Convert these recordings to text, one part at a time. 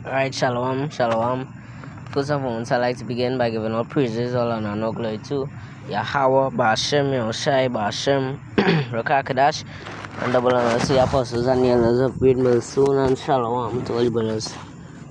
Alright, shalom, shalom. First of all, I'd like to begin by giving all praises, all honor, and all glory to Yahweh, Ba'ashem, Yahushai, Ba'ashem, Rakakadash, and double honor to the apostles and the elders of Great Millstone, and shalom to all the brothers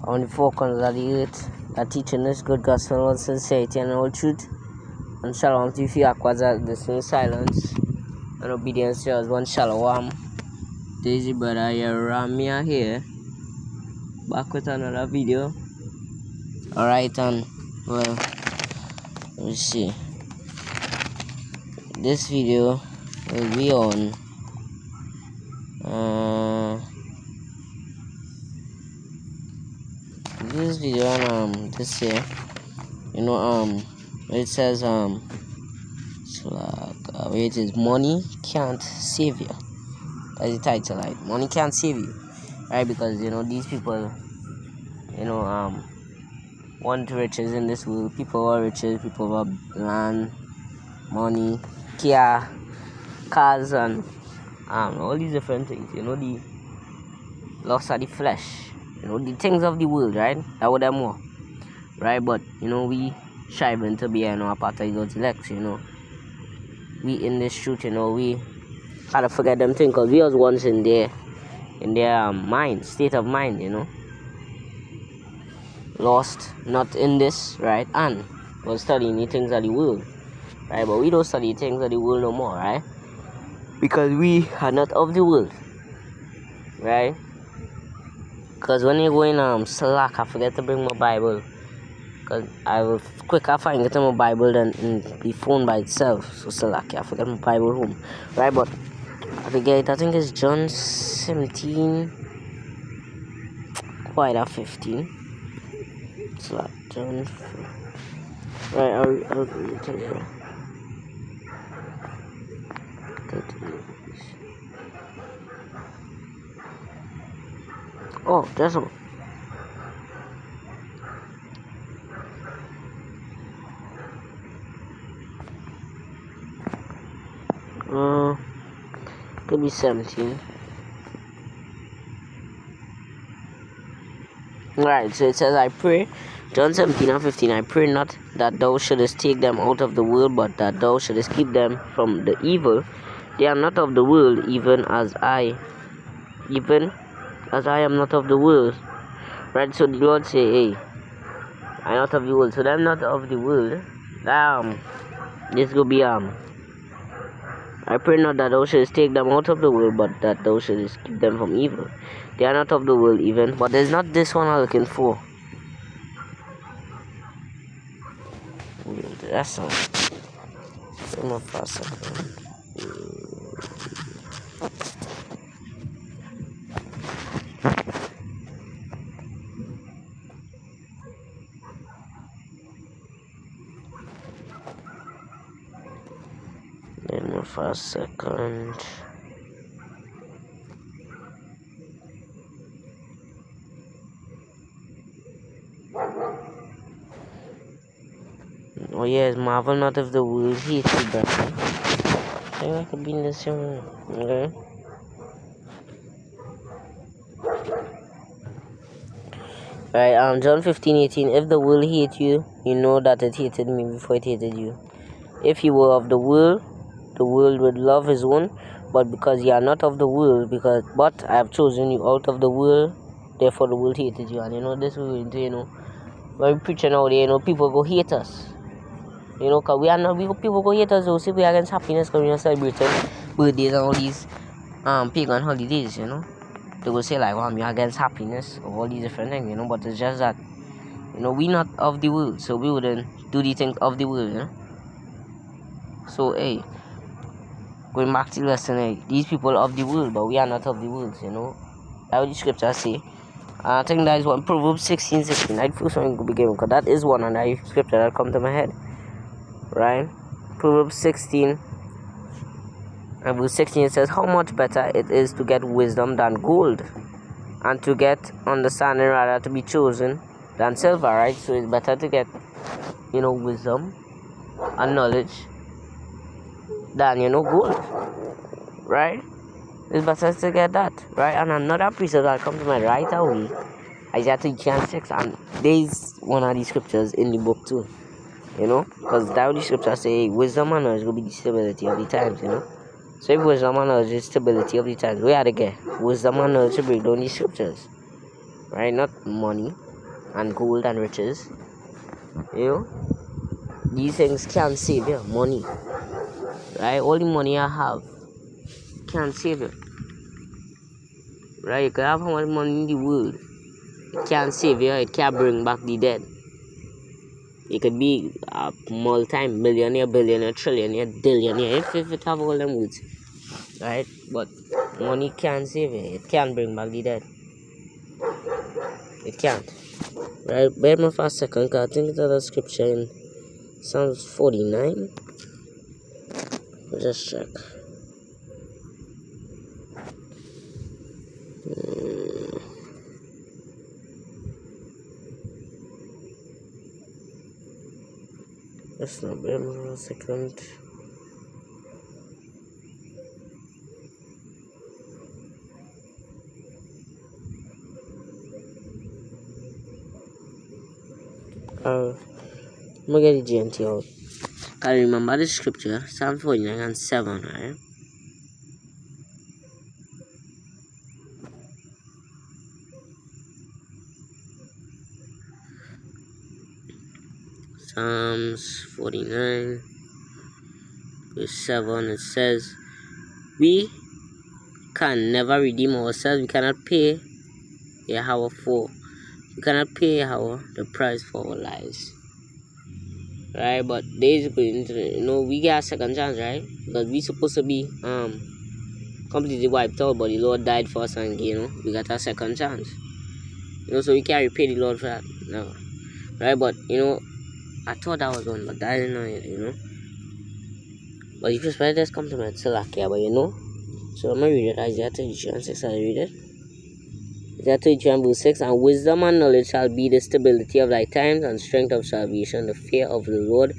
on the four corners of the earth that teaching this good gospel with sincerity and all truth. And shalom to you Aquas that listen in silence and obedience to your husband. Shalom. Daisy brother Yaramia here, back with another video. Alright, and well, let's see. This video will be on this video on this here, it says it is money can't save you. That's the title, right? Money can't save you, right? Because these people want riches in this world. People are riches, people have land, money, cars, and all these different things. The loss of the flesh, the things of the world, right? That what them more, right? But we striving to be a part of God's elect. We in this truth, we gotta forget them things, because we was once in their state of mind, lost, not in this, right? And was studying the things of the world, right? But we don't study things of the world no more, right? Because we are not of the world, right? Because when you go in Slack, I forget to bring my Bible, because I will quicker find get my Bible than in the phone by itself. So Slack, I forget my Bible home, right? But I forget, I think it's John 17, quite a 15. Slack, John. Right, I'll tell you. Oh, there's one. Could be 17. Right, so it says, I pray, John 17 and 15, I pray not that thou shouldest take them out of the world, but that thou shouldest keep them from the evil. They are not of the world, even as I am not of the world. Right, so the Lord say, hey, I'm not of the world. So I'm not of the world. This will be I pray not that thou shouldest take them out of the world, but that thou shouldest keep them from evil. They are not of the world even, but there's not this one I'm looking for. That's all. I'm not fast. For a second. Oh yes, marvel not if the world hates you, brother. I think I could be in the same. Okay. Right, John 15:18. If the world hate you, you know that it hated me before it hated you. If you were of the world would love his own, but because ye are not of the world, but I have chosen you out of the world, therefore the world hated you. And this we into, when we preaching out there, people go hate us. Because people go hate us, they'll say we are against happiness because we are celebrating birthdays and all these pagan holidays, They will say like, you're against happiness or all these different things, but it's just that, we not of the world, so we wouldn't do the things of the world, So, hey, going back to the lesson, these people of the world, but we are not of the world, That's what the scriptures say. I think that is what Proverbs 16:16. I first one to begin because that is one and that scripture that come to my head. Right? Proverbs 16 and verse 16 it says, how much better it is to get wisdom than gold, and to get understanding rather to be chosen than silver, right? So it's better to get, wisdom and knowledge than gold, right? It's better to get that, right? And another precept that comes to my right away Isaiah 32 and 6, and there's one of these scriptures in the book too, you know, because that the scripture say wisdom and knowledge will be the stability of the times, you know. So if wisdom and knowledge is stability of the times, we are to get wisdom and knowledge to break down these scriptures, right? Not money and gold and riches, you know. These things can't save you. Money, right? All the money I have can't save you, right? You can have how much money in the world, it can't save you. It can't bring back the dead. You could be a multi-millionaire, billionaire, trillionaire, billionaire if it have all them words, right? But money can't save you. It can't bring back the dead. It can't, right? Bear me for a second, because I think it's a scripture in Psalms 49. Let's just check. That's not bear me for a second. I'm gonna get the GMT out. I remember the scripture, Psalm 49 and 7, right? Psalms 49 verse 7, it says, we can never redeem ourselves. We cannot pay Yahweh for. We cannot pay Yahweh the price for our lives, right? But basically, you know, we get a second chance, right? Because we supposed to be completely wiped out, but the Lord died for us, and you know, we got a second chance. You know, so we can't repay the Lord for that, never, right? But you know, I thought that was one, but that didn't know it, you know. But you just read this compliment, Salakia, but you know. So I'm gonna read it. Isaiah 32 and 6, I'll read it. Isaiah 32 and verse 6, and wisdom and knowledge shall be the stability of thy times, and strength of salvation. The fear of the Lord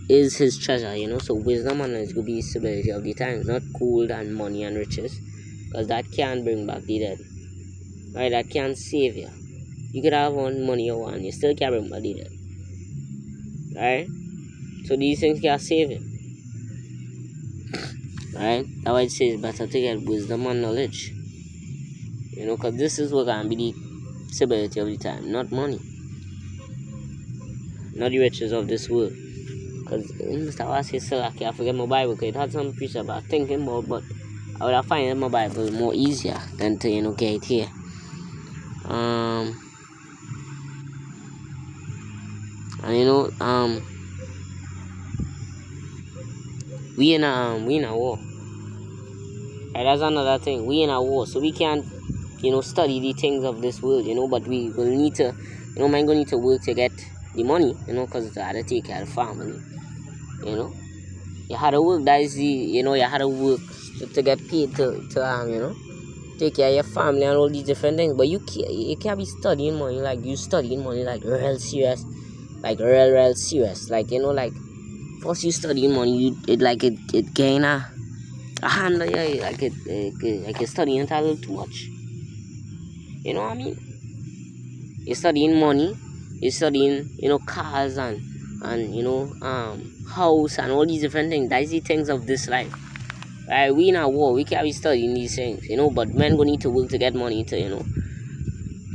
is his treasure, you know. So wisdom and knowledge will be the stability of the times, not gold and money and riches, because that can't bring back the dead, right? That can't save you. You could have one money or one, you still can't bring back the dead, right? So these things can't save you, right? That's why it says better to get wisdom and knowledge, you know, because this is what can be the stability of the time, not money, not the riches of this world. Because in Mr. Wasi said, I forget my Bible, because it had some precept about thinking about, but I would have find my Bible more easier than to, you know, get it here. And you know, we in a war. Right, that's another thing. We in a war, so we can't, you know, study the things of this world, you know. But we will need to, you know, man, gonna need to work to get the money, you know, because I had to take care of family, you know. You had to work. That is the, you know, you had to work to get paid to you know, take care of your family and all these different things. But you can't be studying money like you studying money like real serious, like real serious. Like, you know, like first you studying money, it gain a hand on you, like you're studying it a little too much. You know what I mean? You're studying money, you're studying, you know, cars and you know, house and all these different things. That's the things of this life. Right? We in a war, we can't be studying these things, you know, but men gonna need to work to get money to, you know,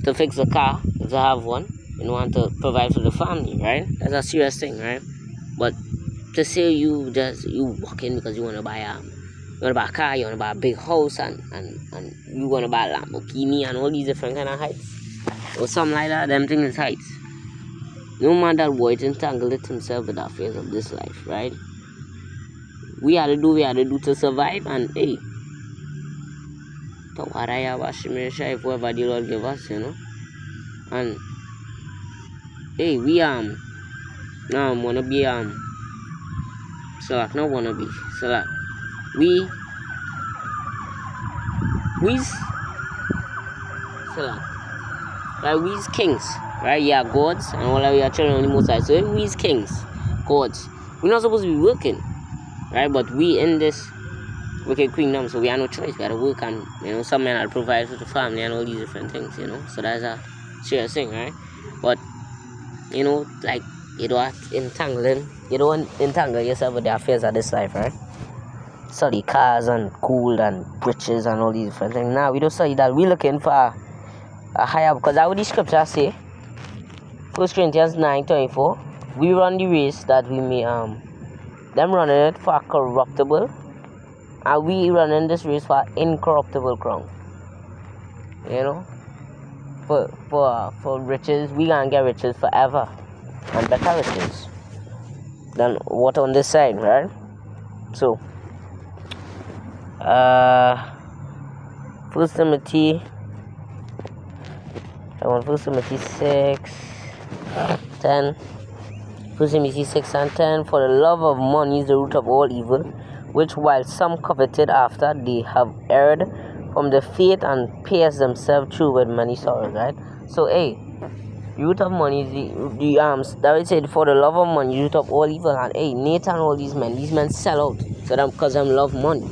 to fix a car, to have one, you know, and to provide for the family, right? That's a serious thing, right? But to say you walk in because you wanna buy a car, you wanna buy a big house, and you wanna buy a Lamborghini and all these different kind of heights, or something like that, them things is heights. No man that boy entangled himself with the affairs of this life, right? We had to do to survive, and hey, to what I have if whoever the Lord give us, you know. And hey, we wanna be Salak, not wanna be Salak. We's Salak. Like we's kings, right? Yeah, gods, and all of we are children on the most high. So we's kings, gods. We're not supposed to be working, right? But we in this wicked kingdom, so we have no choice. We gotta work, and you know, some men are provide for the family and all these different things, you know. So that's serious thing, right? But like you don't entangle yourself with the affairs of this life, right? Study cars and gold and riches and all these different things. Now we don't study that. We're looking for a higher, because that's what the scripture say. 1 Corinthians 9:24. We run the race that we may them running it for corruptible, and we running this race for incorruptible crown. For riches, we gonna get riches forever, and better riches than what on this side, right? So, 1 Timothy 6:10. 1 Timothy 6:10. For the love of money is the root of all evil, which while some coveted after, they have erred from the faith and pierced themselves through with many sorrows, right? So, root of money is the David said, for the love of money, root of all evil. And Nathan, all these men sell out. So them because them love money.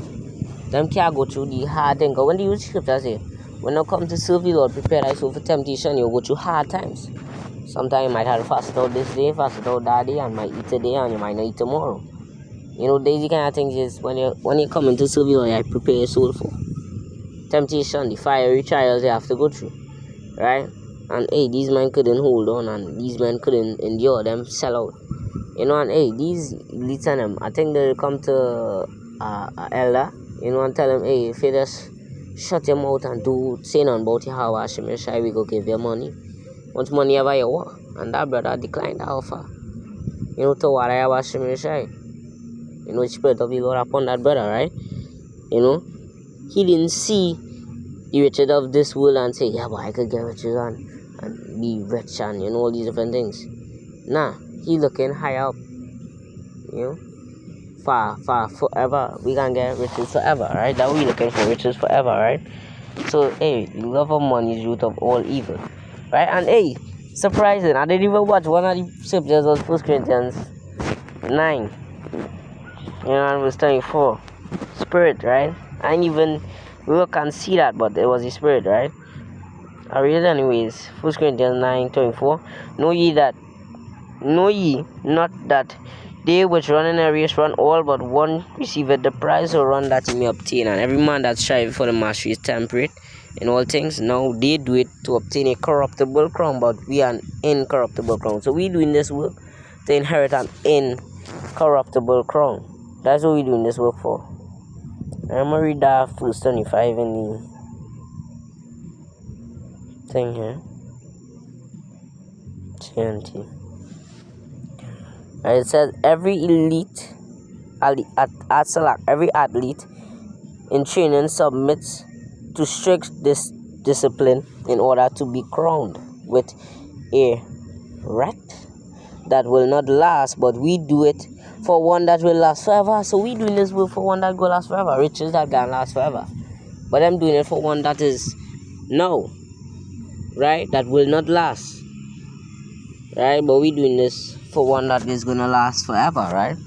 Them can't go through the hard thing. Because when the scripture say, when you come to serve the Lord, prepare thyself for temptation, you'll go through hard times. Sometimes you might have to fast it out this day, fast it out that day, and might eat today, and you might not eat tomorrow. Daisy kind of things is when you come into serve the Lord, you prepare your soul for temptation, the fiery trials you have to go through, right? And these men couldn't hold on, and these men couldn't endure them sell out. And these elites and them, I think they'll come to elder, and tell them, if you just shut your mouth and say nothing about your how Hashem Yeshai, we go give you money. Once money ever you want, and that brother declined the offer. To what I have Hashem Yeshai. The spirit of the Lord upon that brother, right? He didn't see the riches of this world and say, yeah, but I could get riches and be rich and all these different things. Nah, he looking high up. Far forever. We can get riches forever, right? That we looking for riches forever, right? So the love of money is root of all evil, right? And surprising, I didn't even watch one of the scriptures of 1 Corinthians 9. And verse 24. Spirit, right? I didn't even look and see that, but it was the spirit, right? I read it anyways. 1 Corinthians 9:24. Know ye not that they which run in a race run all, but one receiveth the prize, or run that he may obtain. And every man that striveth for the mastery is temperate in all things. Now they do it to obtain a corruptible crown, but we an incorruptible crown. So we doing this work to inherit an incorruptible crown. That's what we doing this work for. I'm gonna read that verse 25 in the thing here. TNT. And it says every athlete in training submits to strict discipline in order to be crowned with a wreath that will not last, but we do it for one that will last forever. So we doing this work for one that will last forever, riches that can last forever. But I'm doing it for one that is now, right? That will not last, right? But we doing this for one that is gonna last forever, right?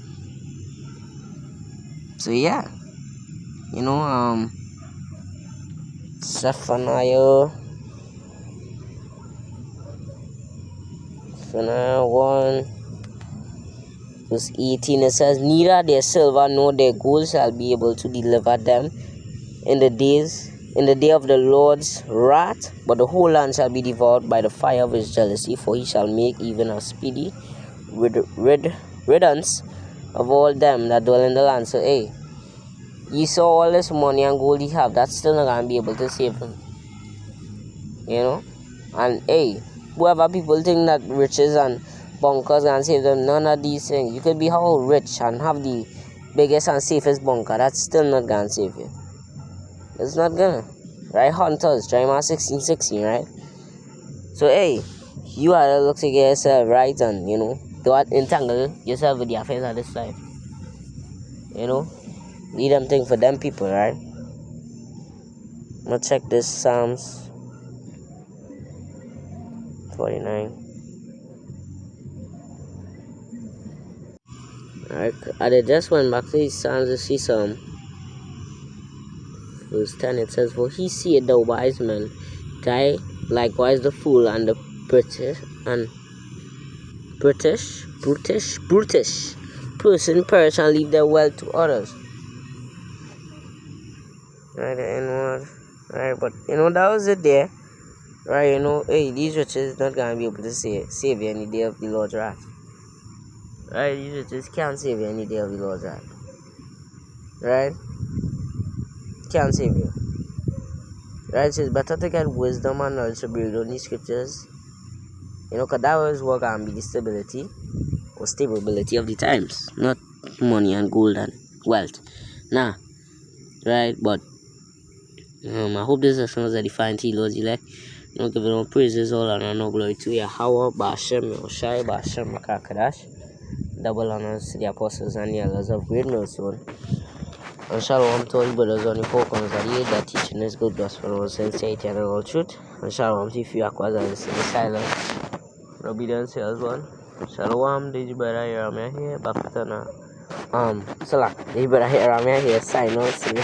So Zephaniah 1 verse 18, it says, neither their silver nor their gold shall be able to deliver them in the day of the Lord's wrath, but the whole land shall be devoured by the fire of his jealousy, for he shall make even a speedy riddance of all them that dwell in the land. So you saw all this money and gold you have, that's still not gonna be able to save them. And whoever people think that riches and bunkers can save them, none of these things. You could be how rich and have the biggest and safest bunker, that's still not gonna save you. It's not gonna, right? Hunters, Jeremiah 16:16, right? So you have to look to get yourself right, and don't entangle yourself with the affairs of this life. Leave them thing for them people, right? I'm gonna check this Psalms 49. Alright, I just went back to these Psalms to see some. Verse 10, it says, for he seeth the wise man die Likewise, the fool and the brutish person perish and leave their wealth to others. Right, the N word. Right, but that was it there. Right, hey, these riches not gonna be able to save you any day of the Lord's wrath. Right, these riches can't save you any day of the Lord's wrath. Right? Can't save you. Right, so it's better to get wisdom and knowledge to build on these scriptures. Because that was what can be the stability or stability of the times, not money and gold and wealth. Nah. Right, but I hope this lesson was edifying to you, Lord's elect. Giving all praises, all honor, and all glory to Yahweh, Bashem, Yoshai, Bashem, Makakadash. Double honors to the apostles and the elders of Great Millstone. And shalom to all you brothers on the four corners of the earth that teaching this good gospel of sincerity and all truth. And shalom to you acquires and listen in silence. Obedience as well. Shalom, did you better hear me here? Baptana. Salah, did you better hear me here? Sign out, see.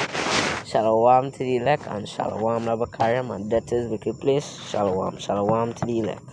Shalom to the elect and shalom Rabakariam and that is wicked place. Shalom to the elect.